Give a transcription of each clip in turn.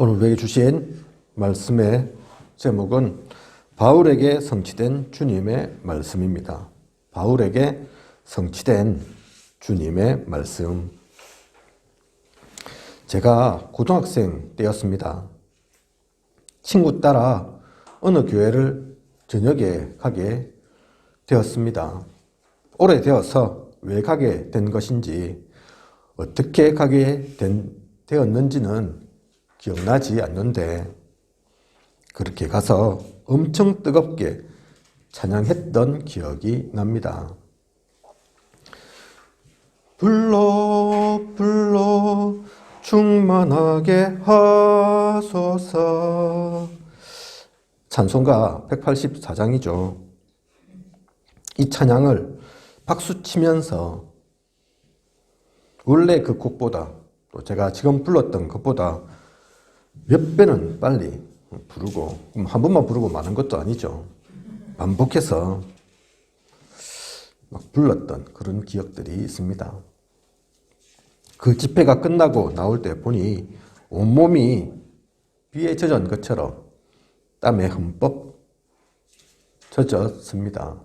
오늘 우리에게 주신 말씀의 제목은 바울에게 성취된 주님의 말씀입니다. 바울에게 성취된 주님의 말씀. 제가 고등학생 때였습니다. 친구 따라 어느 교회를 저녁에 가게 되었습니다. 오래되어서 왜 가게 된 것인지, 어떻게 가게 되었는지는 기억나지 않는데, 그렇게 가서 엄청 뜨겁게 찬양했던 기억이 납니다. 불러 불러 충만하게 하소서. 찬송가 184장이죠. 이 찬양을 박수치면서 원래 그 곡보다, 또 제가 지금 불렀던 것보다 몇 배는 빨리 부르고, 한 번만 부르고 마는 것도 아니죠. 반복해서 막 불렀던 그런 기억들이 있습니다. 그 집회가 끝나고 나올 때 보니 온몸이 비에 젖은 것처럼 땀에 흠뻑 젖었습니다.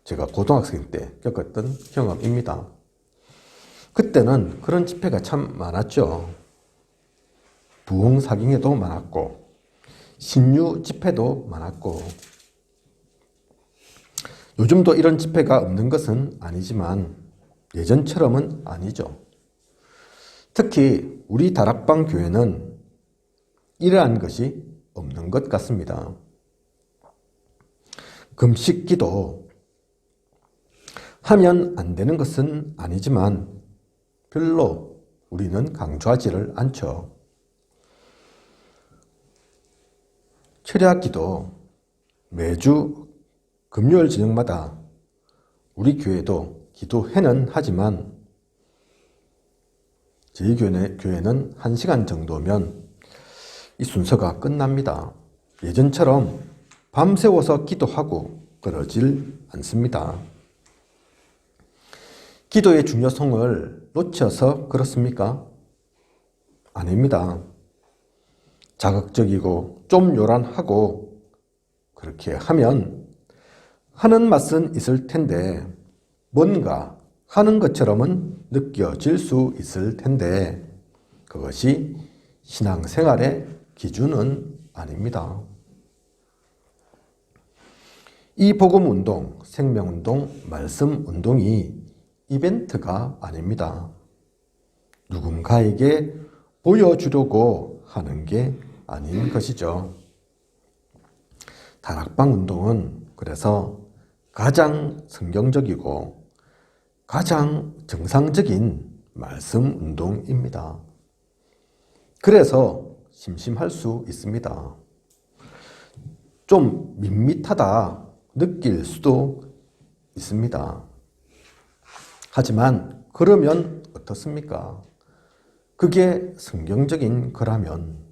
제가 고등학생 때 겪었던 경험입니다. 그때는 그런 집회가 참 많았죠. 부흥사경회도 많았고, 신유 집회도 많았고, 요즘도 이런 집회가 없는 것은 아니지만 예전처럼은 아니죠. 특히 우리 다락방 교회는 이러한 것이 없는 것 같습니다. 금식기도 하면 안 되는 것은 아니지만 별로 우리는 강조하지를 않죠. 철야기도 매주 금요일 저녁마다 우리 교회도 기도회는 하지만 저희 교회는 1시간 정도면 이 순서가 끝납니다. 예전처럼 밤새워서 기도하고 그러질 않습니다. 기도의 중요성을 놓쳐서 그렇습니까? 아닙니다. 자극적이고 좀 요란하고 그렇게 하면 하는 맛은 있을 텐데, 뭔가 하는 것처럼은 느껴질 수 있을 텐데, 그것이 신앙생활의 기준은 아닙니다. 이 복음운동, 생명운동, 말씀운동이 이벤트가 아닙니다. 누군가에게 보여주려고 하는 게 아닌 것이죠. 다락방 운동은 그래서 가장 성경적이고 가장 정상적인 말씀 운동입니다. 그래서 심심할 수 있습니다. 좀 밋밋하다 느낄 수도 있습니다. 하지만 그러면 어떻습니까? 그게 성경적인 거라면,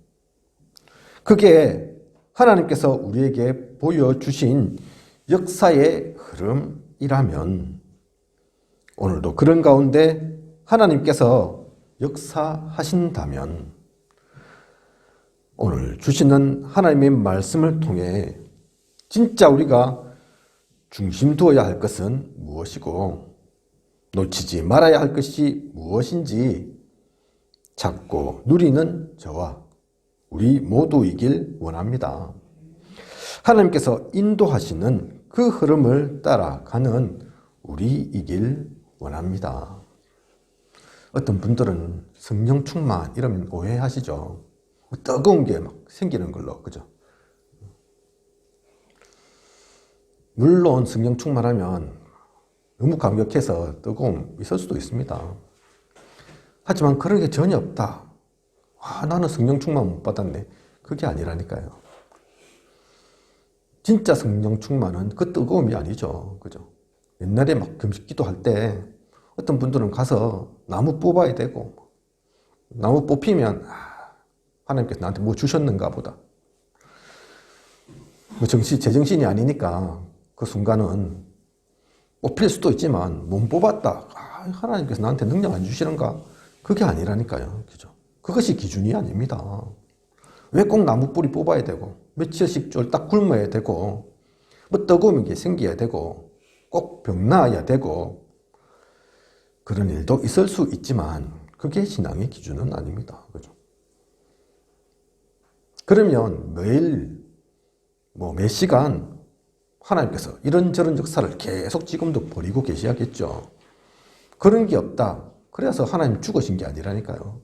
그게 하나님께서 우리에게 보여주신 역사의 흐름이라면, 오늘도 그런 가운데 하나님께서 역사하신다면, 오늘 주시는 하나님의 말씀을 통해 진짜 우리가 중심 두어야 할 것은 무엇이고 놓치지 말아야 할 것이 무엇인지 찾고 누리는 저와 우리 모두이길 원합니다. 하나님께서 인도하시는 그 흐름을 따라가는 우리이길 원합니다. 어떤 분들은 성령 충만 이러면 오해하시죠. 뜨거운 게 막 생기는 걸로, 그죠? 물론 성령 충만하면 너무 감격해서 뜨거움 있을 수도 있습니다. 하지만 그런 게 전혀 없다. 나는 성령 충만 못 받았네. 그게 아니라니까요. 진짜 성령 충만은 그 뜨거움이 아니죠. 그죠? 옛날에 막 금식기도 할 때 어떤 분들은 가서 나무 뽑아야 되고, 나무 뽑히면 하나님께서 나한테 뭐 주셨는가 보다. 제정신이 아니니까 그 순간은 뽑힐 수도 있지만 못 뽑았다. 하나님께서 나한테 능력 안 주시는가? 그게 아니라니까요. 그죠? 그것이 기준이 아닙니다. 왜 꼭 나무 뿌리 뽑아야 되고 며칠씩 쫄딱 굶어야 되고 뭐 뜨거운 게 생겨야 되고 꼭 병 나아야 되고 그런 일도 있을 수 있지만 그게 신앙의 기준은 아닙니다. 그죠? 그러면 매일 매 시간 하나님께서 이런저런 역사를 계속 지금도 벌이고 계셔야겠죠. 그런 게 없다. 그래서 하나님 죽으신 게 아니라니까요.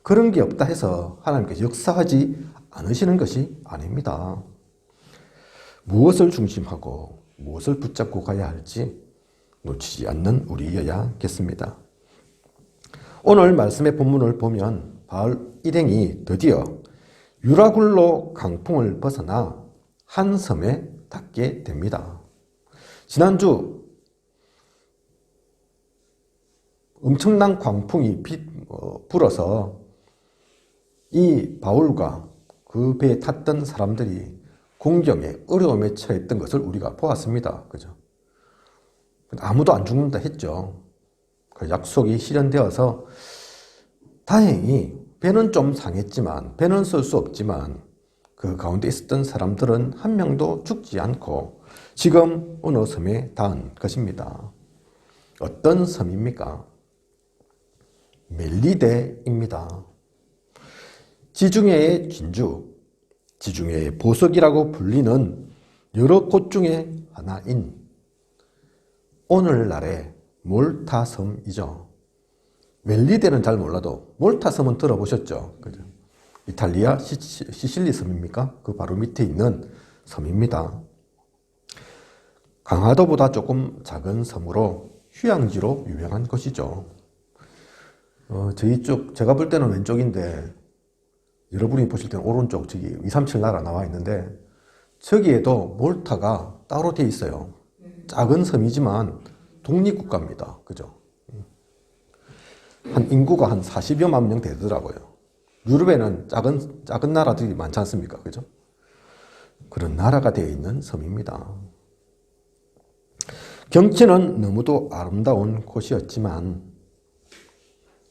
그런 게 없다 해서 하나님께서 역사하지 않으시는 것이 아닙니다. 무엇을 중심하고 무엇을 붙잡고 가야 할지 놓치지 않는 우리여야겠습니다. 오늘 말씀의 본문을 보면 바울 일행이 드디어 유라굴로 강풍을 벗어나 한 섬에 닿게 됩니다. 지난주 엄청난 광풍이 불어서 이 바울과 그 배에 탔던 사람들이 공경에 어려움에 처했던 것을 우리가 보았습니다. 그죠? 아무도 안 죽는다 했죠. 그 약속이 실현되어서 다행히 배는 좀 상했지만 배는 쓸 수 없지만 그 가운데 있었던 사람들은 한 명도 죽지 않고 지금 어느 섬에 닿은 것입니다. 어떤 섬입니까? 멜리데입니다. 지중해의 진주, 지중해의 보석이라고 불리는 여러 곳 중에 하나인 오늘날의 몰타섬이죠. 멜리데는 잘 몰라도 몰타섬은 들어보셨죠? 그죠? 이탈리아 시실리 섬입니까? 그 바로 밑에 있는 섬입니다. 강화도보다 조금 작은 섬으로 휴양지로 유명한 곳이죠. 저희 쪽, 제가 볼 때는 왼쪽인데 여러분이 보실 때는 오른쪽 저기 237 나라 나와 있는데 저기에도 몰타가 따로 돼 있어요. 작은 섬이지만 독립국가입니다. 그죠? 한 인구가 한 40여만 명 되더라고요. 유럽에는 작은 나라들이 많지 않습니까? 그죠? 그런 나라가 되어 있는 섬입니다. 경치는 너무도 아름다운 곳이었지만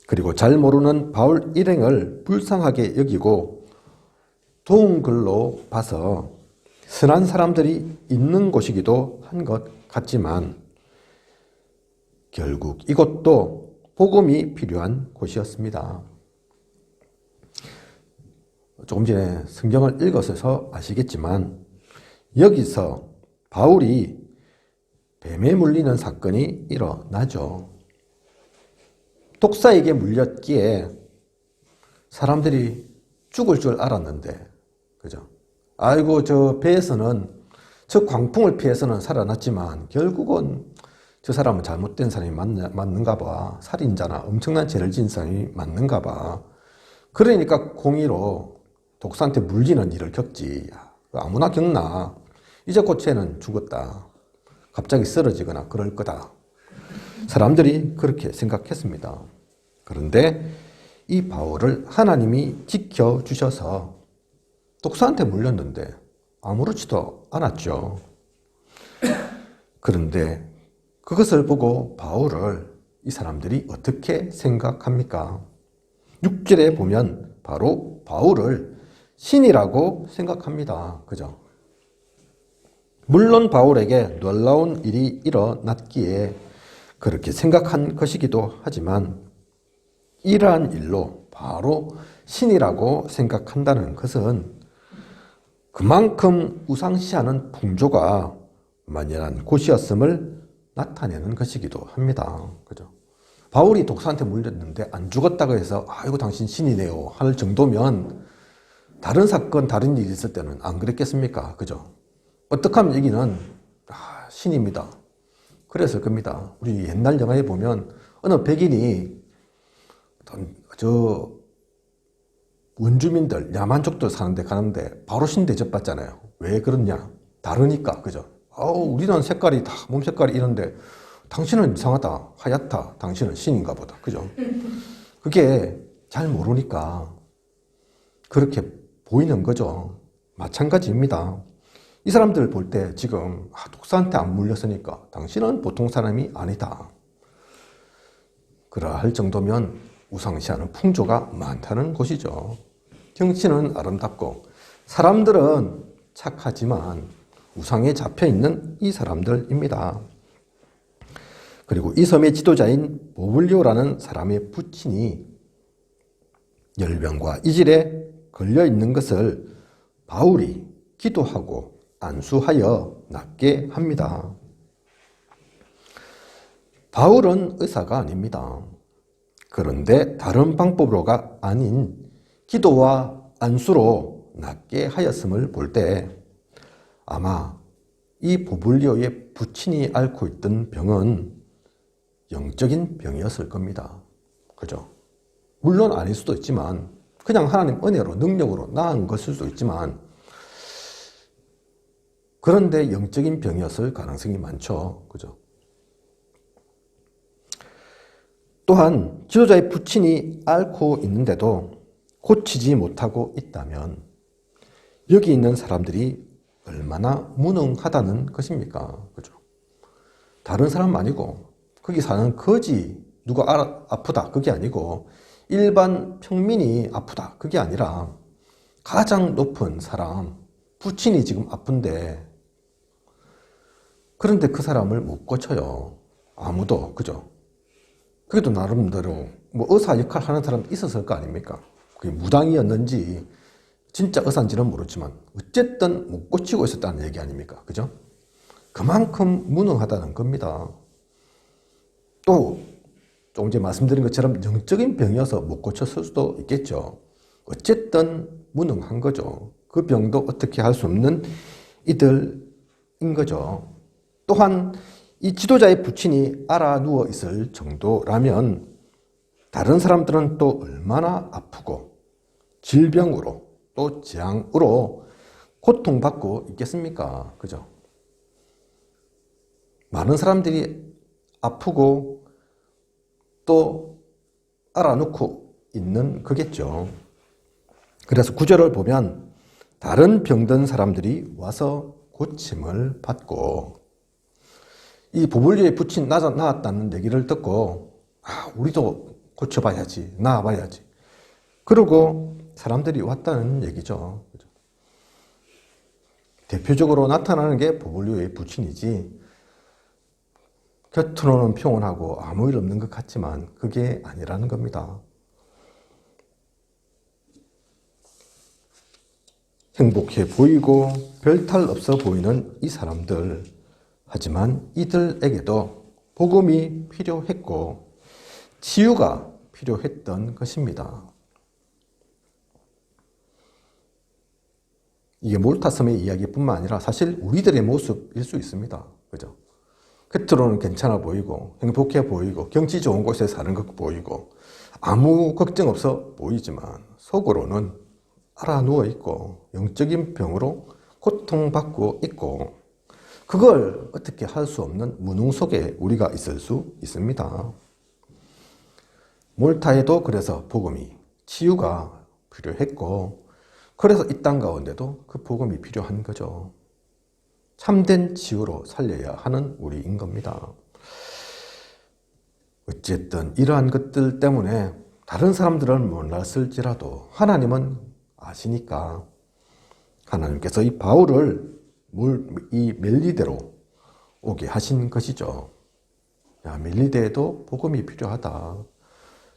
그리고 잘 모르는 바울 일행을 불쌍하게 여기고 도운 글로 봐서 선한 사람들이 있는 곳이기도 한 것 같지만 결국 이곳도 복음이 필요한 곳이었습니다. 조금 전에 성경을 읽어서 아시겠지만 여기서 바울이 뱀에 물리는 사건이 일어나죠. 독사에게 물렸기에 사람들이 죽을 줄 알았는데, 그죠? 아이고, 저 배에서는, 저 광풍을 피해서는 살아났지만, 결국은 저 사람은 잘못된 사람이 맞는가 봐. 살인자나 엄청난 죄를 지은 사람이 맞는가 봐. 그러니까 공의로 독사한테 물리는 일을 겪지. 아무나 겪나. 이제 곧 쟤는 죽었다. 갑자기 쓰러지거나 그럴 거다. 사람들이 그렇게 생각했습니다. 그런데 이 바울을 하나님이 지켜주셔서 독사한테 물렸는데 아무렇지도 않았죠. 그런데 그것을 보고 바울을 이 사람들이 어떻게 생각합니까? 6절에 보면 바로 바울을 신이라고 생각합니다. 그죠? 물론 바울에게 놀라운 일이 일어났기에 그렇게 생각한 것이기도 하지만 이러한 일로 바로 신이라고 생각한다는 것은 그만큼 우상시하는 풍조가 만연한 곳이었음을 나타내는 것이기도 합니다. 그죠? 바울이 독사한테 물렸는데 안 죽었다고 해서 아이고 당신 신이네요 할 정도면 다른 사건, 다른 일이 있을 때는 안 그랬겠습니까? 그죠? 어떻게 하면 여기는 신입니다. 그랬을 겁니다. 우리 옛날 영화에 보면 어느 백인이 저 원주민들, 야만족들 사는데 가는데 바로 신 대접받잖아요. 왜 그러냐? 다르니까. 그죠? 우리는 색깔이 다, 몸 색깔이 이런데 당신은 이상하다. 하얗다. 당신은 신인가 보다. 그죠? 그게 잘 모르니까 그렇게 보이는 거죠. 마찬가지입니다. 이 사람들 볼 때 지금 독사한테 안 물렸으니까 당신은 보통 사람이 아니다. 그러할 정도면 우상시하는 풍조가 많다는 곳이죠. 경치는 아름답고 사람들은 착하지만 우상에 잡혀있는 이 사람들입니다. 그리고 이 섬의 지도자인 보블리오라는 사람의 부친이 열병과 이질에 걸려있는 것을 바울이 기도하고 안수하여 낫게 합니다. 바울은 의사가 아닙니다. 그런데 다른 방법으로가 아닌 기도와 안수로 낫게 하였음을 볼 때 아마 이 보블리오의 부친이 앓고 있던 병은 영적인 병이었을 겁니다. 그죠? 물론 아닐 수도 있지만 그냥 하나님 은혜로 능력으로 나은 것일 수도 있지만 그런데 영적인 병이었을 가능성이 많죠. 그죠? 또한 지도자의 부친이 앓고 있는데도 고치지 못하고 있다면 여기 있는 사람들이 얼마나 무능하다는 것입니까? 그죠? 다른 사람 아니고 거기 사는 거지 누가 아프다 그게 아니고 일반 평민이 아프다 그게 아니라 가장 높은 사람 부친이 지금 아픈데 그런데 그 사람을 못 고쳐요. 아무도. 그죠? 그게도 나름대로 뭐 의사 역할 하는 사람 있었을 거 아닙니까? 그게 무당이었는지 진짜 의사인지는 모르지만 어쨌든 못 고치고 있었다는 얘기 아닙니까? 그죠? 그만큼 무능하다는 겁니다. 또 조금 전에 말씀드린 것처럼 영적인 병이어서 못 고쳤을 수도 있겠죠. 어쨌든 무능한 거죠. 그 병도 어떻게 할 수 없는 이들인 거죠. 또한 이 지도자의 부친이 알아 누워 있을 정도라면 다른 사람들은 또 얼마나 아프고 질병으로 또 재앙으로 고통받고 있겠습니까? 그죠? 많은 사람들이 아프고 또 알아놓고 있는 거겠죠. 그래서 구절을 보면 다른 병든 사람들이 와서 고침을 받고 이 보블리오의 부친 나았다는 얘기를 듣고 우리도 고쳐봐야지 나아봐야지 그러고 사람들이 왔다는 얘기죠. 대표적으로 나타나는 게 보블리오의 부친이지 겉으로는 평온하고 아무 일 없는 것 같지만 그게 아니라는 겁니다. 행복해 보이고 별탈 없어 보이는 이 사람들, 하지만 이들에게도 복음이 필요했고 치유가 필요했던 것입니다. 이게 몰타섬의 이야기뿐만 아니라 사실 우리들의 모습일 수 있습니다. 그죠? 겉으로는 괜찮아 보이고 행복해 보이고 경치 좋은 곳에 사는 것 보이고 아무 걱정 없어 보이지만 속으로는 알아 누워 있고 영적인 병으로 고통받고 있고 그걸 어떻게 할 수 없는 무능 속에 우리가 있을 수 있습니다. 몰타에도 그래서 복음이 치유가 필요했고 그래서 이 땅 가운데도 그 복음이 필요한 거죠. 참된 치유로 살려야 하는 우리인 겁니다. 어쨌든 이러한 것들 때문에 다른 사람들은 몰랐을지라도 하나님은 아시니까 하나님께서 이 바울을 이 멜리데로 오게 하신 것이죠. 야, 멜리데에도 복음이 필요하다.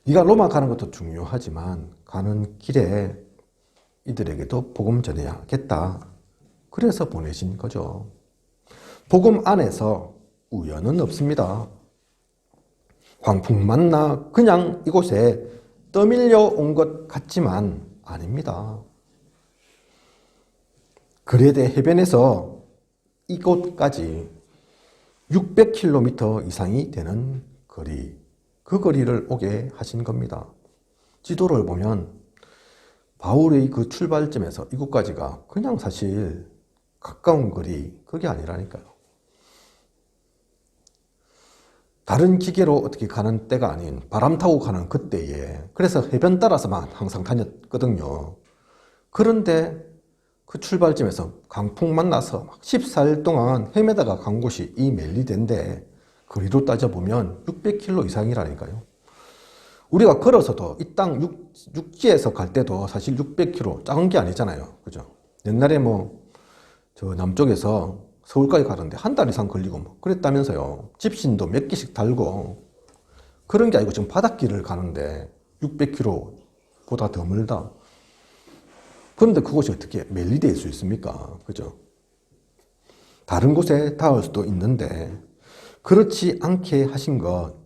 네가 로마 가는 것도 중요하지만 가는 길에 이들에게도 복음 전해야겠다. 그래서 보내신 거죠. 복음 안에서 우연은 없습니다. 광풍 만나 그냥 이곳에 떠밀려 온 것 같지만 아닙니다. 그레데 해변에서 이곳까지 600km 이상이 되는 거리, 그 거리를 오게 하신 겁니다. 지도를 보면 바울의 그 출발점에서 이곳까지가 그냥 사실 가까운 거리, 그게 아니라니까요. 다른 기계로 어떻게 가는 때가 아닌 바람 타고 가는 그때에 그래서 해변 따라서만 항상 다녔거든요. 그런데 그 출발점에서 강풍 만나서 14일 동안 헤매다가 간 곳이 이 멜리데인데 거리로 따져보면 600km 이상이라니까요. 우리가 걸어서도 이 땅 육지에서 갈 때도 사실 600km 작은 게 아니잖아요. 그죠? 옛날에 저 남쪽에서 서울까지 가는데 한 달 이상 걸리고 그랬다면서요. 집신도 몇 개씩 달고 그런 게 아니고 지금 바닷길을 가는데 600km보다 더 멀다. 그런데 그곳이 어떻게 멜리데일 수 있습니까? 그죠? 다른 곳에 닿을 수도 있는데 그렇지 않게 하신 것,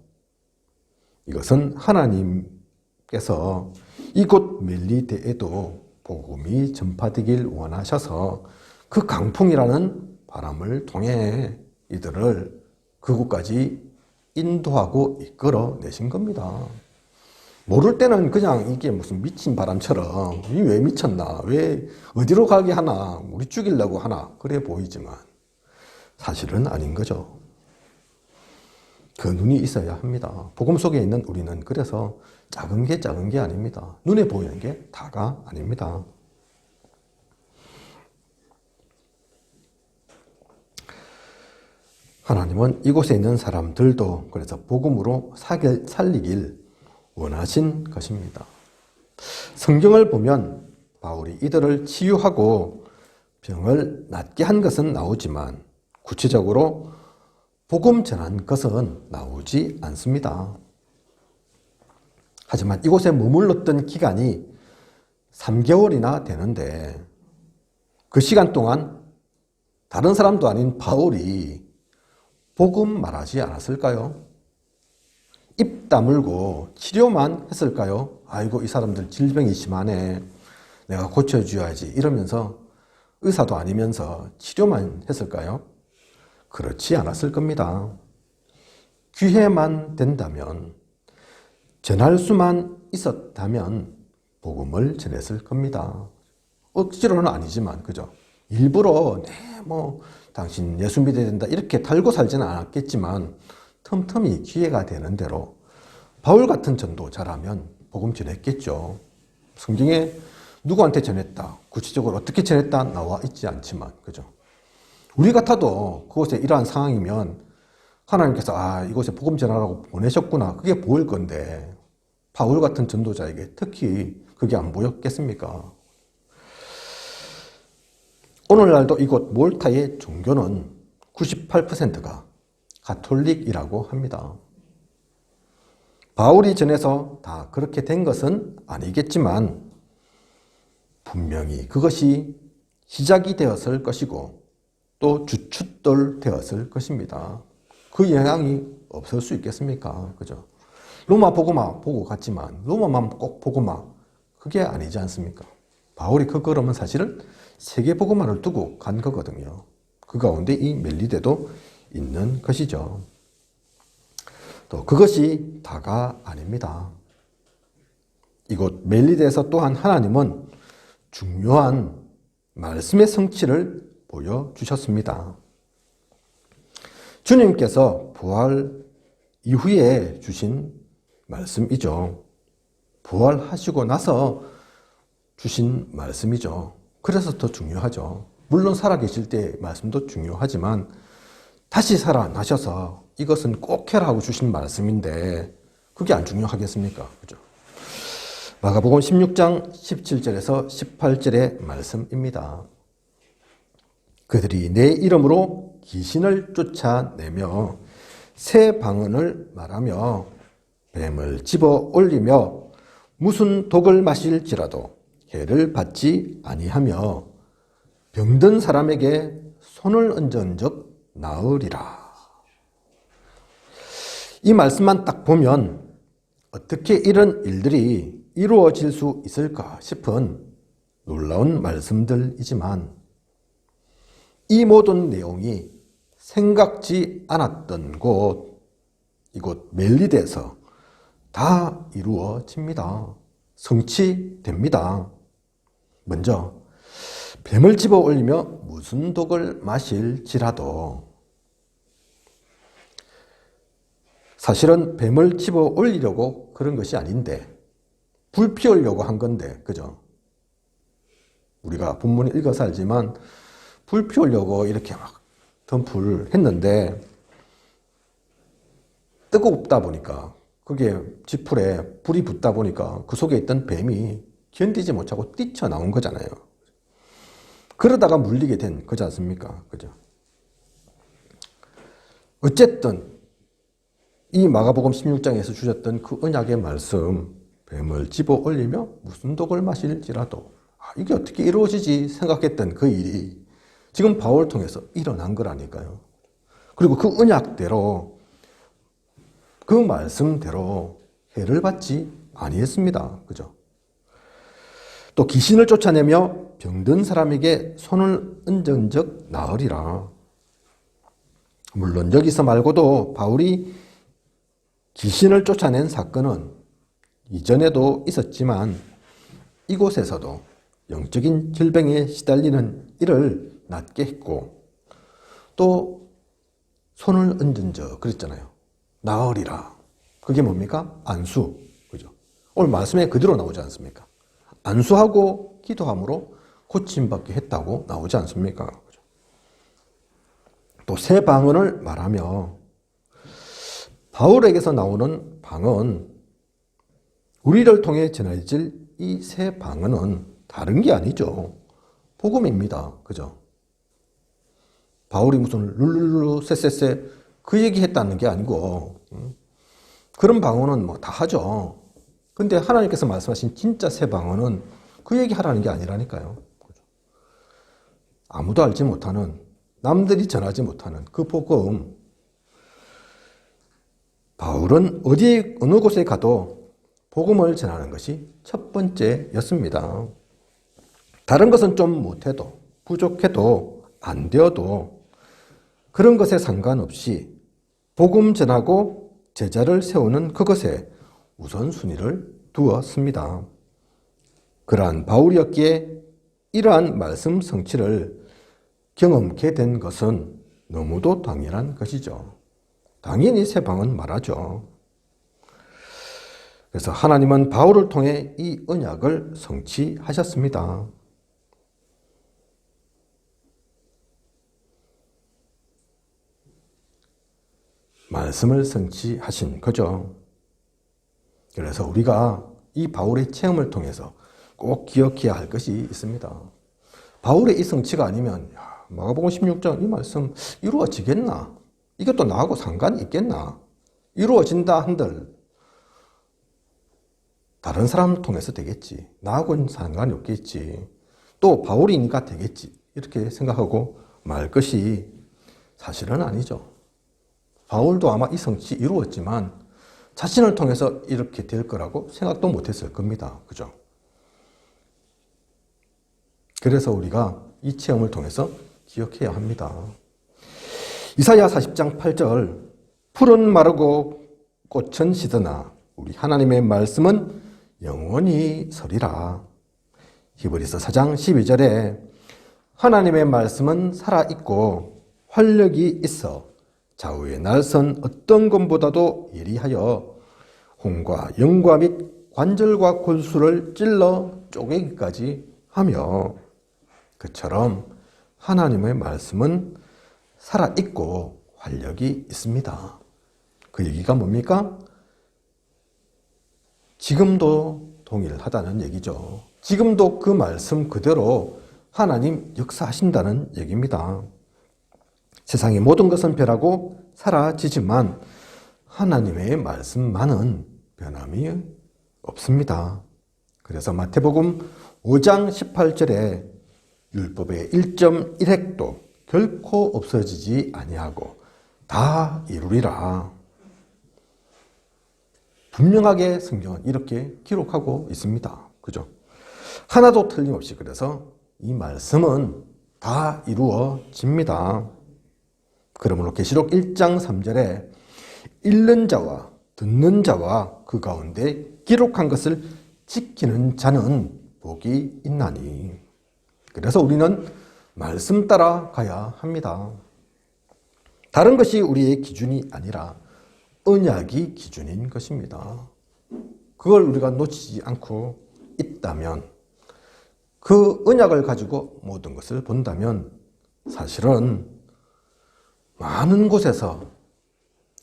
이것은 하나님께서 이곳 멜리데에도 복음이 전파되길 원하셔서 그 강풍이라는 바람을 통해 이들을 그곳까지 인도하고 이끌어 내신 겁니다. 모를 때는 그냥 이게 무슨 미친 바람처럼 이 왜 미쳤나, 왜 어디로 가게 하나, 우리 죽이려고 하나 그래 보이지만 사실은 아닌 거죠. 그 눈이 있어야 합니다. 복음 속에 있는 우리는 그래서 작은 게 아닙니다. 눈에 보이는 게 다가 아닙니다. 하나님은 이곳에 있는 사람들도 그래서 복음으로 살리길 원하신 것입니다. 성경을 보면 바울이 이들을 치유하고 병을 낫게 한 것은 나오지만 구체적으로 복음 전한 것은 나오지 않습니다. 하지만 이곳에 머물렀던 기간이 3개월이나 되는데 그 시간 동안 다른 사람도 아닌 바울이 복음 말하지 않았을까요? 입 다물고 치료만 했을까요? 아이고 이 사람들 질병이 심하네, 내가 고쳐줘야지 이러면서 의사도 아니면서 치료만 했을까요? 그렇지 않았을 겁니다. 기회만 된다면, 전할 수만 있었다면 복음을 전했을 겁니다. 억지로는 아니지만, 그죠? 일부러 당신 예수 믿어야 된다 이렇게 달고 살지는 않았겠지만 틈틈이 기회가 되는 대로 바울 같은 전도자라면 복음 전했겠죠. 성경에 누구한테 전했다, 구체적으로 어떻게 전했다 나와 있지 않지만, 그죠? 우리 같아도 그곳에 이러한 상황이면 하나님께서 이곳에 복음 전하라고 보내셨구나 그게 보일 건데 바울 같은 전도자에게 특히 그게 안 보였겠습니까? 오늘날도 이곳 몰타의 종교는 98%가 가톨릭이라고 합니다. 바울이 전해서 다 그렇게 된 것은 아니겠지만 분명히 그것이 시작이 되었을 것이고 또 주춧돌 되었을 것입니다. 그 영향이 없을 수 있겠습니까? 그죠? 로마 복음화 보고 갔지만 로마만 꼭 복음화 그게 아니지 않습니까? 바울이 그 걸음은 사실은 세계 복음화를 두고 간 거거든요. 그 가운데 이 멜리데도 있는 것이죠. 또 그것이 다가 아닙니다. 이곳 멜리데에서 또한 하나님은 중요한 말씀의 성취를 보여주셨습니다. 주님께서 부활 이후에 주신 말씀이죠. 부활하시고 나서 주신 말씀이죠. 그래서 더 중요하죠. 물론 살아계실 때 말씀도 중요하지만 다시 살아나셔서 이것은 꼭 해라 하고 주신 말씀인데 그게 안 중요하겠습니까? 그죠? 마가복음 16장 17절에서 18절의 말씀입니다. 그들이 내 이름으로 귀신을 쫓아내며 새 방언을 말하며 뱀을 집어 올리며 무슨 독을 마실지라도 해를 받지 아니하며 병든 사람에게 손을 얹은 적 나으리라. 이 말씀만 딱 보면 어떻게 이런 일들이 이루어질 수 있을까 싶은 놀라운 말씀들이지만 이 모든 내용이 생각지 않았던 곳, 이곳 멜리데에서 다 이루어집니다. 성취됩니다. 먼저 뱀을 집어 올리며 무슨 독을 마실지라도, 사실은 뱀을 집어 올리려고 그런 것이 아닌데 불 피우려고 한 건데, 그죠? 우리가 본문을 읽어서 알지만 불 피우려고 이렇게 막 덤불 했는데 뜨겁다 보니까 그게 지풀에 불이 붙다 보니까 그 속에 있던 뱀이 견디지 못하고 뛰쳐나온 거잖아요. 그러다가 물리게 된 거지 않습니까? 그죠? 어쨌든 이 마가복음 16장에서 주셨던 그 언약의 말씀, 뱀을 집어 올리며 무슨 독을 마실지라도 이게 어떻게 이루어지지 생각했던 그 일이 지금 바울을 통해서 일어난 거라니까요. 그리고 그 언약대로 그 말씀대로 해를 받지 아니했습니다. 그죠? 또 귀신을 쫓아내며 병든 사람에게 손을 얹은 적 나으리라. 물론 여기서 말고도 바울이 귀신을 쫓아낸 사건은 이전에도 있었지만 이곳에서도 영적인 질병에 시달리는 이를 낫게 했고 또 손을 얹은 적 그랬잖아요. 나으리라. 그게 뭡니까? 안수. 그죠? 오늘 말씀에 그대로 나오지 않습니까? 안수하고 기도함으로 고침받게 했다고 나오지 않습니까? 그죠? 또 새 방언을 말하며 바울에게서 나오는 방언, 우리를 통해 전해질 이 새 방언은 다른 게 아니죠. 복음입니다. 그죠? 바울이 무슨 룰루루 쎄쎄쎄 그 얘기 했다는 게 아니고 그런 방언은 뭐 다 하죠. 근데 하나님께서 말씀하신 진짜 새 방언은 그 얘기 하라는 게 아니라니까요. 그죠? 아무도 알지 못하는, 남들이 전하지 못하는 그 복음. 바울은 어느 곳에 가도 복음을 전하는 것이 첫 번째였습니다. 다른 것은 좀 못해도, 부족해도, 안 되어도 그런 것에 상관없이 복음 전하고 제자를 세우는 그것에 우선순위를 두었습니다. 그러한 바울이었기에 이러한 말씀 성취를 경험케 된 것은 너무도 당연한 것이죠. 당연히 새 방언 말하죠. 그래서 하나님은 바울을 통해 이 언약을 성취하셨습니다. 말씀을 성취하신 거죠. 그래서 우리가 이 바울의 체험을 통해서 꼭 기억해야 할 것이 있습니다. 바울의 이 성취가 아니면 마가복음 16장 이 말씀 이루어지겠나? 이것도 나하고 상관이 있겠나? 이루어진다 한들 다른 사람을 통해서 되겠지. 나하고는 상관이 없겠지. 또 바울이니까 되겠지. 이렇게 생각하고 말 것이 사실은 아니죠. 바울도 아마 이 성취 이루었지만 자신을 통해서 이렇게 될 거라고 생각도 못했을 겁니다. 그죠? 그래서 우리가 이 체험을 통해서 기억해야 합니다. 이사야 40장 8절 풀은 마르고 꽃은 시드나 우리 하나님의 말씀은 영원히 서리라. 히브리서 4장 12절에 하나님의 말씀은 살아있고 활력이 있어 좌우의 날선 어떤 것보다도 예리하여 혼과 영과 및 관절과 골수를 찔러 쪼개기까지 하며 그처럼 하나님의 말씀은 살아있고 활력이 있습니다. 그 얘기가 뭡니까? 지금도 동일하다는 얘기죠. 지금도 그 말씀 그대로 하나님 역사하신다는 얘기입니다. 세상의 모든 것은 변하고 사라지지만 하나님의 말씀만은 변함이 없습니다. 그래서 마태복음 5장 18절에 율법의 1.1획도 결코 없어지지 아니하고 다 이루리라. 분명하게 성경은 이렇게 기록하고 있습니다. 그죠? 하나도 틀림없이 그래서 이 말씀은 다 이루어집니다. 그러므로 계시록 1장 3절에 읽는 자와 듣는 자와 그 가운데 기록한 것을 지키는 자는 복이 있나니. 그래서 우리는 말씀 따라 가야 합니다. 다른 것이 우리의 기준이 아니라 언약이 기준인 것입니다. 그걸 우리가 놓치지 않고 있다면, 그 언약을 가지고 모든 것을 본다면 사실은 많은 곳에서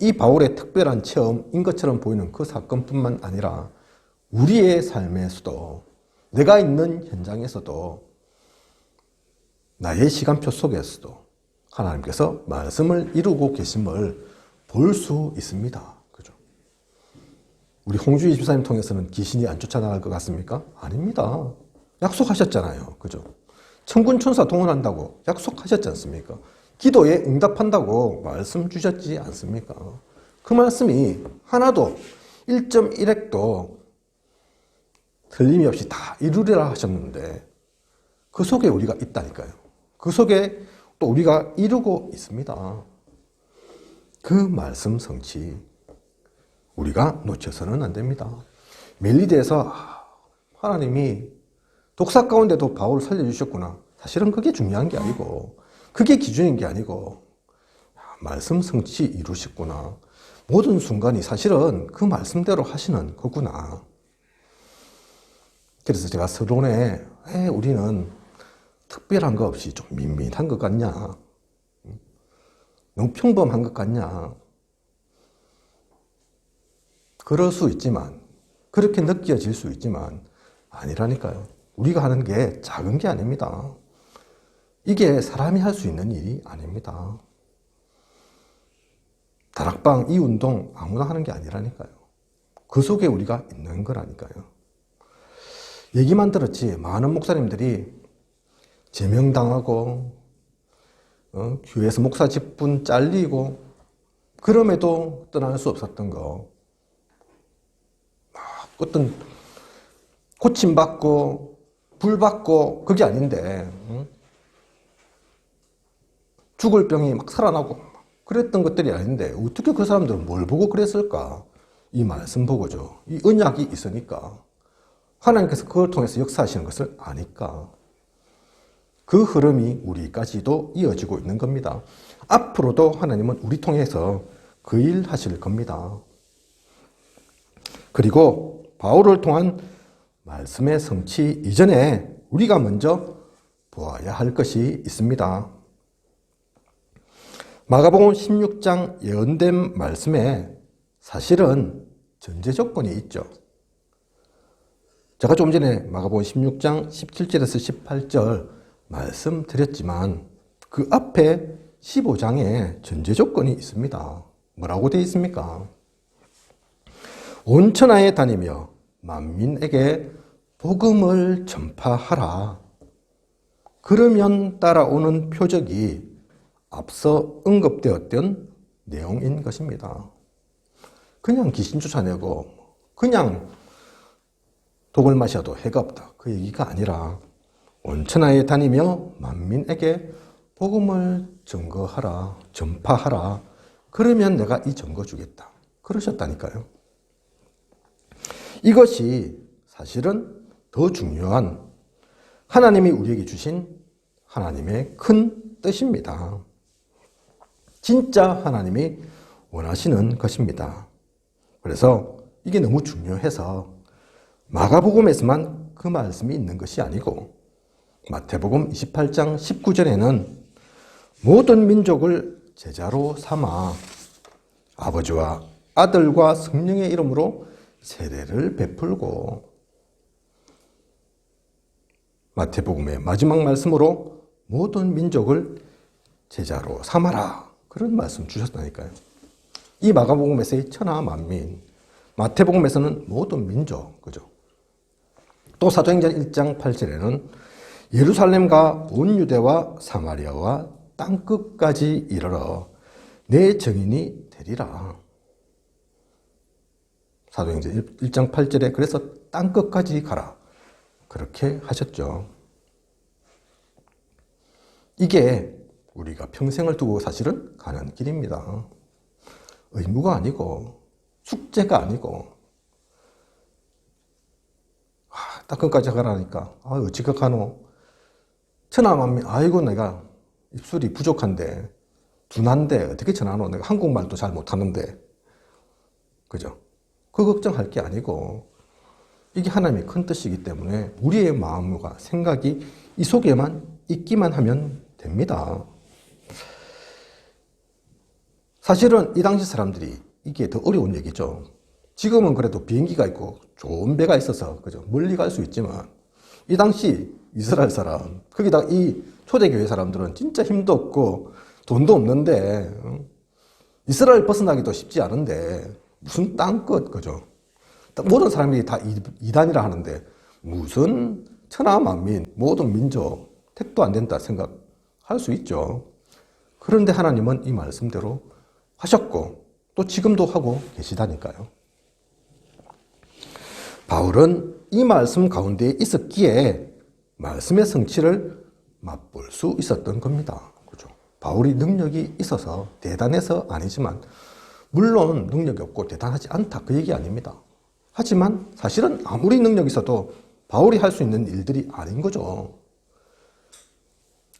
이 바울의 특별한 체험인 것처럼 보이는 그 사건뿐만 아니라 우리의 삶에서도, 내가 있는 현장에서도, 나의 시간표 속에서도 하나님께서 말씀을 이루고 계심을 볼 수 있습니다. 그죠? 우리 홍주희 집사님 통해서는 귀신이 안 쫓아나갈 것 같습니까? 아닙니다. 약속하셨잖아요. 그죠? 천군천사 동원한다고 약속하셨지 않습니까? 기도에 응답한다고 말씀 주셨지 않습니까? 그 말씀이 하나도 1.1핵도 틀림이 없이 다 이루리라 하셨는데 그 속에 우리가 있다니까요. 그 속에 또 우리가 이루고 있습니다. 그 말씀 성취 우리가 놓쳐서는 안 됩니다. 멜리드에서 하나님이 독사 가운데도 바울을 살려주셨구나. 사실은 그게 중요한 게 아니고 그게 기준인 게 아니고 말씀 성취 이루셨구나. 모든 순간이 사실은 그 말씀대로 하시는 거구나. 그래서 제가 서론에 우리는 특별한 거 없이 좀 밋밋한 것 같냐? 너무 평범한 것 같냐? 그럴 수 있지만, 그렇게 느껴질 수 있지만 아니라니까요. 우리가 하는 게 작은 게 아닙니다. 이게 사람이 할 수 있는 일이 아닙니다. 다락방 이 운동 아무나 하는 게 아니라니까요. 그 속에 우리가 있는 거라니까요. 얘기만 들었지 많은 목사님들이 제명당하고 교회에서 목사 직분 잘리고 그럼에도 떠날 수 없었던 거 어떤 고침받고 불받고 그게 아닌데 죽을 병이 막 살아나고 그랬던 것들이 아닌데 어떻게 그 사람들은 뭘 보고 그랬을까? 이 말씀 보고죠. 이 언약이 있으니까 하나님께서 그걸 통해서 역사하시는 것을 아니까 그 흐름이 우리까지도 이어지고 있는 겁니다. 앞으로도 하나님은 우리 통해서 그 일 하실 겁니다. 그리고 바울을 통한 말씀의 성취 이전에 우리가 먼저 보아야 할 것이 있습니다. 마가복음 16장 예언된 말씀에 사실은 전제 조건이 있죠. 제가 좀 전에 마가복음 16장 17절에서 18절 말씀드렸지만 그 앞에 15장에 전제 조건이 있습니다. 뭐라고 되어 있습니까? 온 천하에 다니며 만민에게 복음을 전파하라. 그러면 따라오는 표적이 앞서 언급되었던 내용인 것입니다. 그냥 귀신 쫓아내고 그냥 독을 마셔도 해가 없다. 그 얘기가 아니라 온 천하에 다니며 만민에게 복음을 증거하라, 전파하라. 그러면 내가 이 증거 주겠다. 그러셨다니까요. 이것이 사실은 더 중요한 하나님이 우리에게 주신 하나님의 큰 뜻입니다. 진짜 하나님이 원하시는 것입니다. 그래서 이게 너무 중요해서 마가복음에서만 그 말씀이 있는 것이 아니고 마태복음 28장 19절에는 모든 민족을 제자로 삼아 아버지와 아들과 성령의 이름으로 세례를 베풀고 마태복음의 마지막 말씀으로 모든 민족을 제자로 삼아라. 그런 말씀 주셨다니까요. 이 마가복음에서의 천하 만민, 마태복음에서는 모든 민족, 그죠? 또 사도행전 1장 8절에는 예루살렘과 온 유대와 사마리아와 땅끝까지 이르러 내 증인이 되리라. 사도행전 1장 8절에 그래서 땅끝까지 가라. 그렇게 하셨죠. 이게 우리가 평생을 두고 사실은 가는 길입니다. 의무가 아니고 숙제가 아니고 땅끝까지 가라니까 어찌 가노. 천하만민 아이고 내가 입술이 부족한데 둔한데 어떻게 전하노. 내가 한국말도 잘 못하는데 그죠? 그 걱정할 게 아니고 이게 하나님의 큰 뜻이기 때문에 우리의 마음과 생각이 이 속에만 있기만 하면 됩니다. 사실은 이 당시 사람들이 이게 더 어려운 얘기죠. 지금은 그래도 비행기가 있고 좋은 배가 있어서 그죠, 멀리 갈 수 있지만 이 당시 이스라엘 사람, 거기다 이 초대교회 사람들은 진짜 힘도 없고 돈도 없는데 이스라엘 벗어나기도 쉽지 않은데 무슨 땅끝, 그죠? 모든 사람들이 다 이단이라 하는데 무슨 천하만민, 모든 민족 택도 안 된다 생각할 수 있죠. 그런데 하나님은 이 말씀대로 하셨고 또 지금도 하고 계시다니까요. 바울은 이 말씀 가운데 있었기에 말씀의 성취를 맛볼 수 있었던 겁니다. 그죠? 바울이 능력이 있어서 대단해서 아니지만 물론 능력이 없고 대단하지 않다 그 얘기 아닙니다. 하지만 사실은 아무리 능력이 있어도 바울이 할 수 있는 일들이 아닌 거죠.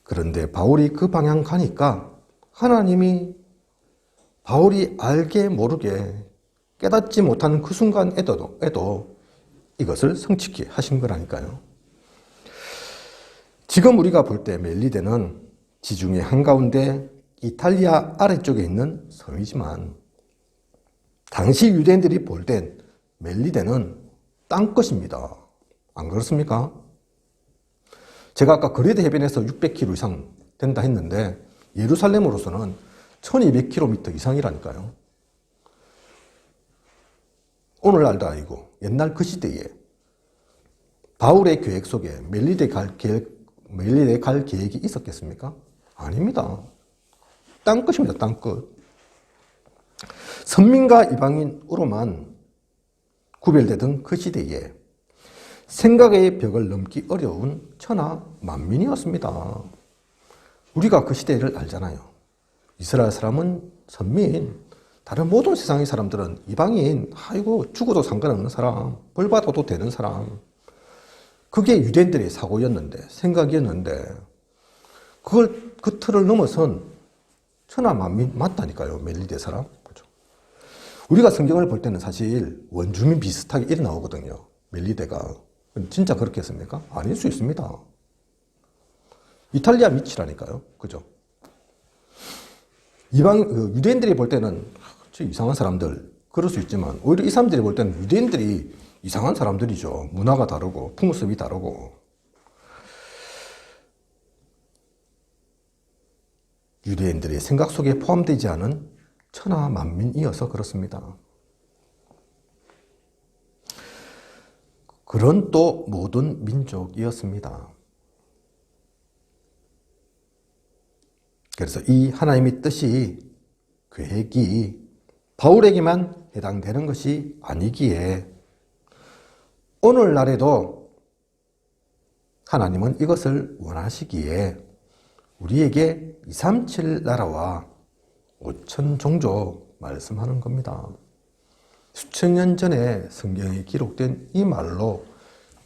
그런데 바울이 그 방향 가니까 하나님이 바울이 알게 모르게 깨닫지 못하는 그 순간에도 이것을 성취케 하신 거라니까요. 지금 우리가 볼 때 멜리데는 지중해 한가운데 이탈리아 아래쪽에 있는 섬이지만 당시 유대인들이 볼 땐 멜리데는 땅끝입니다. 안 그렇습니까? 제가 아까 그레데 해변에서 600km 이상 된다 했는데 예루살렘으로서는 1200km 이상이라니까요. 오늘날도 아니고 옛날 그 시대에 바울의 계획 속에 멜리데 갈 계획이 있었겠습니까? 아닙니다. 땅끝입니다. 땅끝. 선민과 이방인으로만 구별되던 그 시대에 생각의 벽을 넘기 어려운 천하만민이었습니다. 우리가 그 시대를 알잖아요. 이스라엘 사람은 선민, 다른 모든 세상의 사람들은 이방인, 아이고 죽어도 상관없는 사람, 벌 받아도 되는 사람. 그게 유대인들의 사고였는데, 생각이었는데 그걸 그 틀을 넘어선 천하만민 맞다니까요. 멜리데 사람. 그렇죠? 우리가 성경을 볼 때는 사실 원주민 비슷하게 이래 나오거든요. 멜리데가. 진짜 그렇게 했습니까? 아닐 수 있습니다. 이탈리아 밑이라니까요. 그죠? 유대인들이 볼 때는 이상한 사람들, 그럴 수 있지만, 오히려 이 사람들이 볼 때는 유대인들이 이상한 사람들이죠. 문화가 다르고, 풍습이 다르고. 유대인들의 생각 속에 포함되지 않은 천하만민이어서 그렇습니다. 그런 또 모든 민족이었습니다. 그래서 이 하나님의 뜻이, 계획이 바울에게만 해당되는 것이 아니기에 오늘날에도 하나님은 이것을 원하시기에 우리에게 237 나라와 5천 종족 말씀하는 겁니다. 수천 년 전에 성경에 기록된 이 말로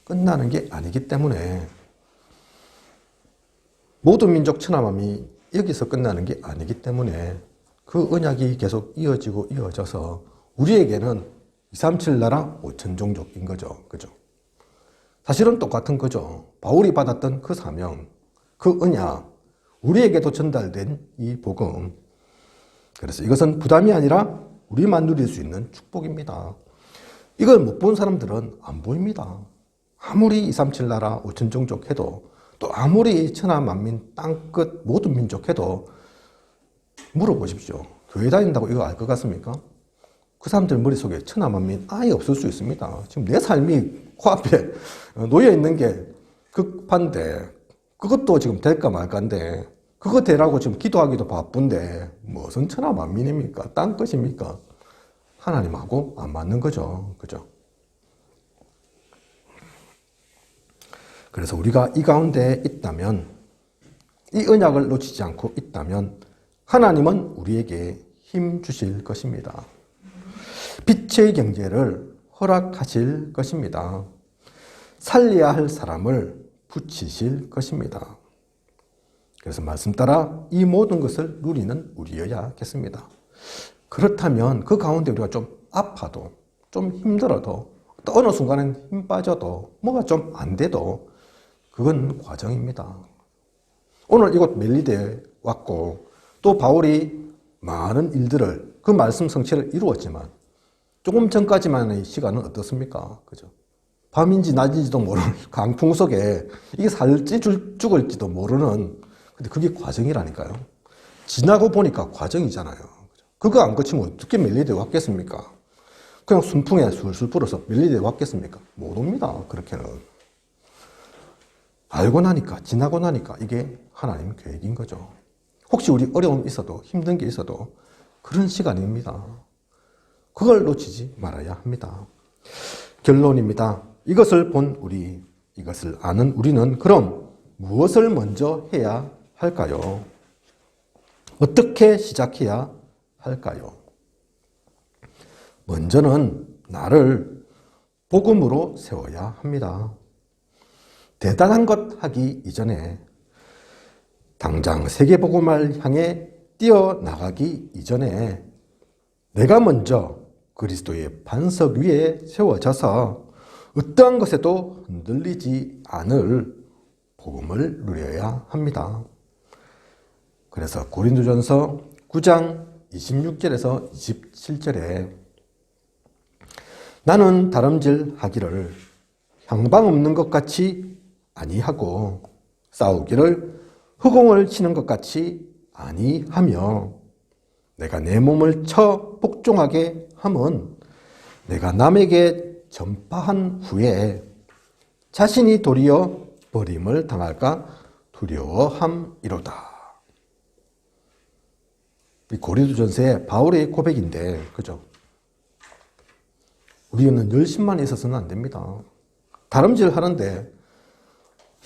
끝나는 게 아니기 때문에 모든 민족 천하만민이 여기서 끝나는 게 아니기 때문에 그 언약이 계속 이어져서 우리에게는 237 나라 5천 종족인 거죠. 그죠? 사실은 똑같은 거죠. 바울이 받았던 그 사명, 그 언약, 우리에게도 전달된 이 복음. 그래서 이것은 부담이 아니라 우리만 누릴 수 있는 축복입니다. 이걸 못 본 사람들은 안 보입니다. 아무리 237 나라 5천 종족 해도 또 아무리 천하만민 땅끝 모든 민족 해도 물어보십시오. 교회 다닌다고 이거 알 것 같습니까? 그 사람들 머릿속에 천하만민 아예 없을 수 있습니다. 지금 내 삶이 코앞에 놓여 있는 게 급한데 그것도 지금 될까 말까인데 그거 되라고 지금 기도하기도 바쁜데 무슨 천하만민입니까? 땅끝입니까? 하나님하고 안 맞는 거죠. 그죠? 그래서 우리가 이 가운데 있다면, 이 언약을 놓치지 않고 있다면 하나님은 우리에게 힘 주실 것입니다. 빛의 경제를 허락하실 것입니다. 살려야 할 사람을 붙이실 것입니다. 그래서 말씀 따라 이 모든 것을 누리는 우리여야겠습니다. 그렇다면 그 가운데 우리가 좀 아파도, 좀 힘들어도, 또 어느 순간엔 힘 빠져도, 뭐가 좀 안 돼도 그건 과정입니다. 오늘 이곳 멜리데에 왔고 또 바울이 많은 일들을, 그 말씀 성취를 이루었지만 조금 전까지만의 시간은 어떻습니까? 그죠? 밤인지 낮인지도 모르는 강풍 속에 이게 살지 죽을지도 모르는, 근데 그게 과정이라니까요. 지나고 보니까 과정이잖아요. 그거 안 거치면 어떻게 멜리드에 왔겠습니까? 그냥 순풍에 술술 불어서 멜리드에 왔겠습니까? 못 옵니다. 그렇게는. 알고 나니까, 지나고 나니까 이게 하나님 계획인 거죠. 혹시 우리 어려움이 있어도, 힘든 게 있어도 그런 시간입니다. 그걸 놓치지 말아야 합니다. 결론입니다. 이것을 본 우리, 이것을 아는 우리는 그럼 무엇을 먼저 해야 할까요? 어떻게 시작해야 할까요? 먼저는 나를 복음으로 세워야 합니다. 대단한 것 하기 이전에, 당장 세계복음을 향해 뛰어나가기 이전에 내가 먼저 그리스도의 반석 위에 세워져서 어떠한 것에도 흔들리지 않을 복음을 누려야 합니다. 그래서 고린도전서 9장 26절에서 27절에 나는 다름질 하기를 향방 없는 것 같이 아니하고 싸우기를 허공을 치는 것 같이 아니하며 내가 내 몸을 쳐 복종하게 함은 내가 남에게 전파한 후에 자신이 도리어 버림을 당할까 두려워함이로다. 이 고린도전서의 바울의 고백인데, 그죠? 우리는 열심만 있어서는 안 됩니다. 다름질 하는데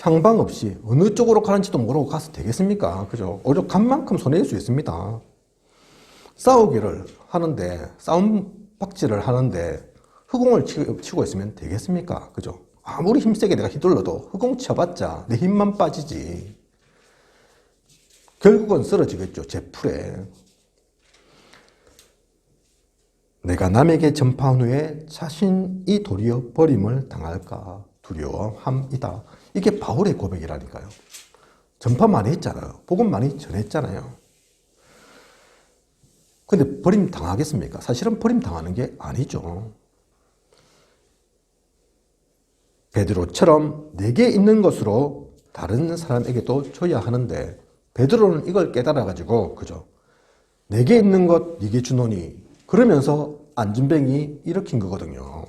향방 없이 어느 쪽으로 가는지도 모르고 가서 되겠습니까? 그죠? 오히려 간 만큼 손해일 수 있습니다. 싸우기를 하는데, 싸움박질을 하는데 흑공을 치고 있으면 되겠습니까? 그죠? 아무리 힘세게 내가 휘둘러도 흑공 쳐봤자 내 힘만 빠지지. 결국은 쓰러지겠죠, 제 풀에. 내가 남에게 전파한 후에 자신이 도리어 버림을 당할까 두려워함이다. 이게 바울의 고백이라니까요. 전파 많이 했잖아요. 복음 많이 전했잖아요. 근데 버림 당하겠습니까? 사실은 버림 당하는 게 아니죠. 베드로처럼 내게 있는 것으로 다른 사람에게도 줘야 하는데, 베드로는 이걸 깨달아가지고, 그죠? 내게 있는 것 네게 주노니, 그러면서 안진뱅이 일으킨 거거든요.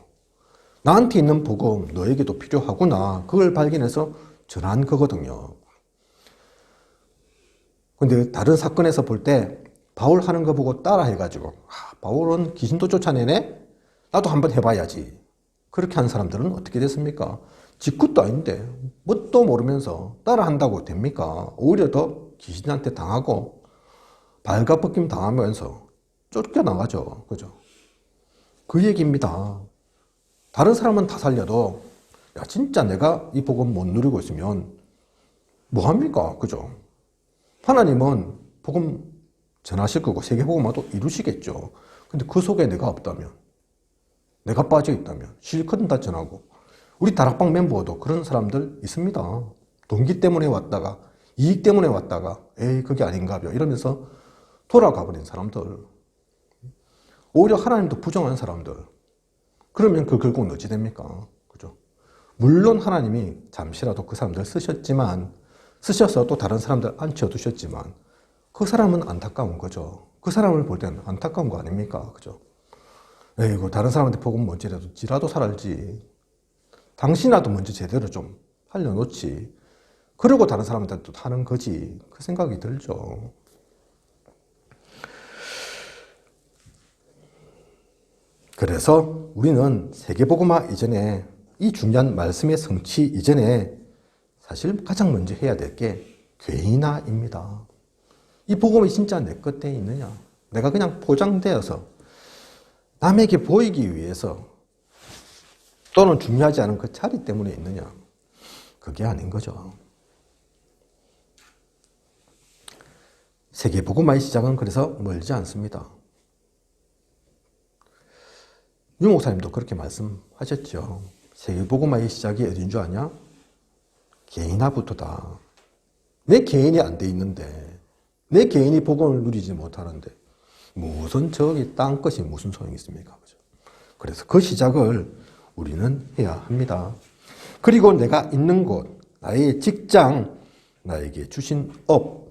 나한테 있는 복음 너에게도 필요하구나. 그걸 발견해서 전한 거거든요. 근데 다른 사건에서 볼 때 바울 하는 거 보고 따라 해가지고, 바울은 귀신도 쫓아내네? 나도 한번 해봐야지. 그렇게 한 사람들은 어떻게 됐습니까? 지 것도 아닌데 뭣도 모르면서 따라 한다고 됩니까? 오히려 더 귀신한테 당하고 발가벗김 당하면서 쫓겨나가죠. 그죠? 그 얘기입니다. 다른 사람은 다 살려도, 야, 진짜 내가 이 복음 못 누리고 있으면 뭐합니까? 그죠? 하나님은 복음 전하실 거고 세계복음화도 이루시겠죠. 근데 그 속에 내가 없다면, 내가 빠져 있다면 실컷 다 전하고, 우리 다락방 멤버도 그런 사람들 있습니다. 동기 때문에 왔다가, 이익 때문에 왔다가, 에이 그게 아닌가벼 이러면서 돌아가 버린 사람들, 오히려 하나님도 부정한 사람들, 그러면 그 결국은 어찌 됩니까? 그죠? 물론 하나님이 잠시라도 그 사람들 쓰셨지만, 쓰셔서 또 다른 사람들 앉혀두셨지만, 그 사람은 안타까운 거죠. 그 사람을 볼 때는 안타까운 거 아닙니까? 그죠? 에이구, 다른 사람한테 복음 뭔지라도 지라도 살알지. 당신이라도 먼저 제대로 좀 알려놓지. 그리고 다른 사람한테 또 하는 거지. 그 생각이 들죠. 그래서 우리는 세계복음화 이전에, 이 중요한 말씀의 성취 이전에 사실 가장 먼저 해야 될 게 괴인화입니다. 이 복음이 진짜 내 것에 있느냐? 내가 그냥 포장되어서 남에게 보이기 위해서, 또는 중요하지 않은 그 자리 때문에 있느냐? 그게 아닌 거죠. 세계복음화의 시작은 그래서 멀지 않습니다. 유 목사님도 그렇게 말씀하셨죠. 세계복음화의 시작이 어딘 줄 아냐? 개인화부터다. 내 개인이 안 돼 있는데, 내 개인이 복음을 누리지 못하는데 무슨 저기 땅 것이 무슨 소용이 있습니까? 그죠? 그래서 그 시작을 우리는 해야 합니다. 그리고 내가 있는 곳, 나의 직장, 나에게 주신 업,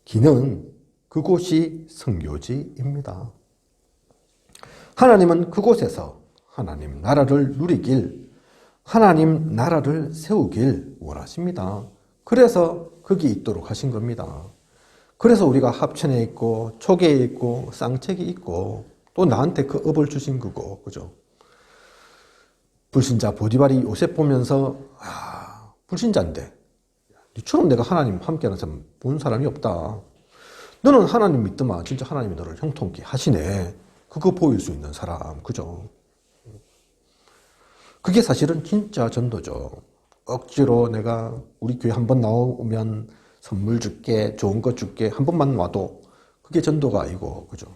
기능, 그곳이 선교지입니다. 하나님은 그곳에서 하나님 나라를 누리길, 하나님 나라를 세우길 원하십니다. 그래서 거기 있도록 하신 겁니다. 그래서 우리가 합천에 있고 초계에 있고 쌍책이 있고 또 나한테 그 업을 주신 거고, 그죠? 불신자 보디발이 요셉 보면서 불신자인데 니처럼 내가 하나님 함께하는 사람 본 사람이 없다. 너는 하나님 믿더만 진짜 하나님이 너를 형통케 하시네. 그거 보일 수 있는 사람, 그죠? 그게 사실은 진짜 전도죠. 억지로 내가 우리 교회 한번 나오면 선물 줄게, 좋은 거 줄게, 한 번만 와도 그게 전도가 아니고, 그죠?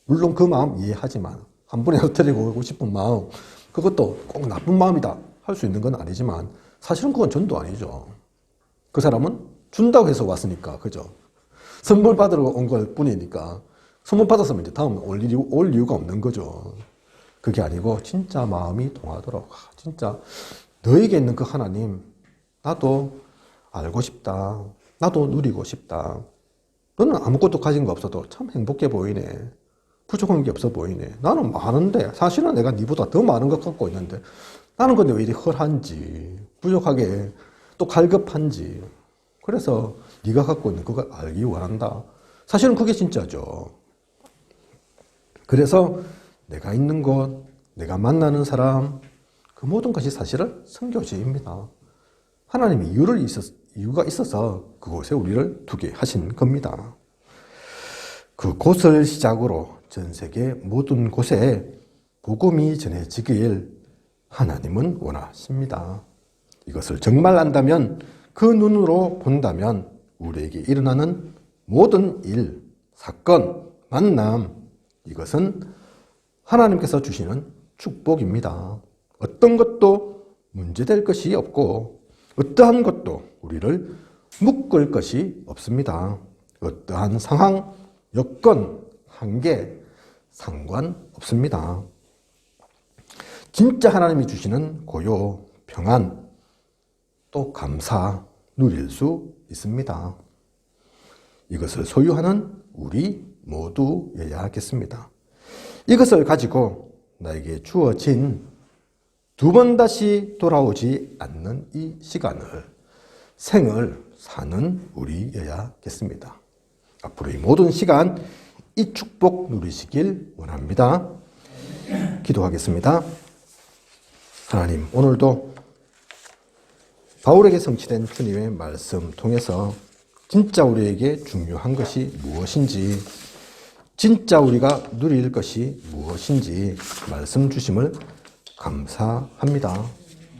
물론 그 마음 이해하지만 한 번에 흩어지고 오고 싶은 마음, 그것도 꼭 나쁜 마음이다 할 수 있는 건 아니지만 사실은 그건 전도 아니죠. 그 사람은 준다고 해서 왔으니까, 그죠? 선물 받으러 온 걸 뿐이니까 선물 받았으면 이제 다음 올 이유가 없는 거죠. 그게 아니고 진짜 마음이 통하도록, 진짜 너에게 있는 그 하나님 나도 알고 싶다, 나도 누리고 싶다. 너는 아무것도 가진 거 없어도 참 행복해 보이네, 부족한 게 없어 보이네. 나는 많은데 사실은 내가 네보다 더 많은 것 갖고 있는데 나는 근데 왜 이리 헐한지, 부족하게 또 갈급한지. 그래서 네가 갖고 있는 그걸 알기 원한다. 사실은 그게 진짜죠. 그래서 내가 있는 곳, 내가 만나는 사람, 그 모든 것이 사실은 선교지입니다. 하나님이 이유가 있어서 그곳에 우리를 두게 하신 겁니다. 그곳을 시작으로 전 세계 모든 곳에 복음이 전해지길 하나님은 원하십니다. 이것을 정말 안다면, 그 눈으로 본다면 우리에게 일어나는 모든 일, 사건, 만남, 이것은 하나님께서 주시는 축복입니다. 어떤 것도 문제될 것이 없고 어떠한 것도 우리를 묶을 것이 없습니다. 어떠한 상황, 여건, 한계, 상관없습니다. 진짜 하나님이 주시는 고요, 평안, 또 감사 누릴 수 있습니다. 이것을 소유하는 우리 모두여야겠습니다. 이것을 가지고 나에게 주어진 두 번 다시 돌아오지 않는 이 시간을, 생을 사는 우리여야겠습니다. 앞으로 이 모든 시간 이 축복 누리시길 원합니다. 기도하겠습니다. 하나님, 오늘도 바울에게 성취된 주님의 말씀 통해서 진짜 우리에게 중요한 것이 무엇인지, 진짜 우리가 누릴 것이 무엇인지 말씀 주심을 감사합니다.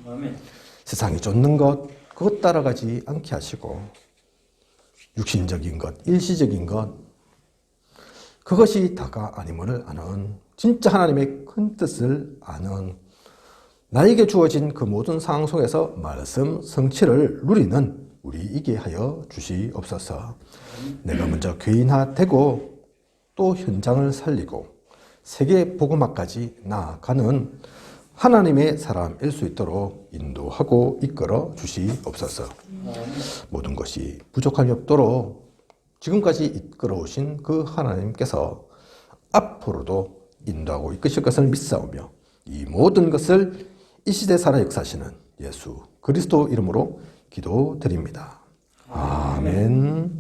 아멘. 세상이 쫓는 것, 그것 따라가지 않게 하시고 육신적인 것, 일시적인 것, 그것이 다가 아님을 아는, 진짜 하나님의 큰 뜻을 아는, 나에게 주어진 그 모든 상황 속에서 말씀 성취를 누리는 우리이게 하여 주시옵소서. 내가 먼저 교인화되고 또 현장을 살리고 세계 복음화까지 나아가는 하나님의 사람일 수 있도록 인도하고 이끌어 주시옵소서. 모든 것이 부족함이 없도록 지금까지 이끌어 오신 그 하나님께서 앞으로도 인도하고 이끄실 것을 믿사오며 이 모든 것을 이 시대 살아 역사하시는 예수 그리스도 이름으로 기도드립니다. 아멘.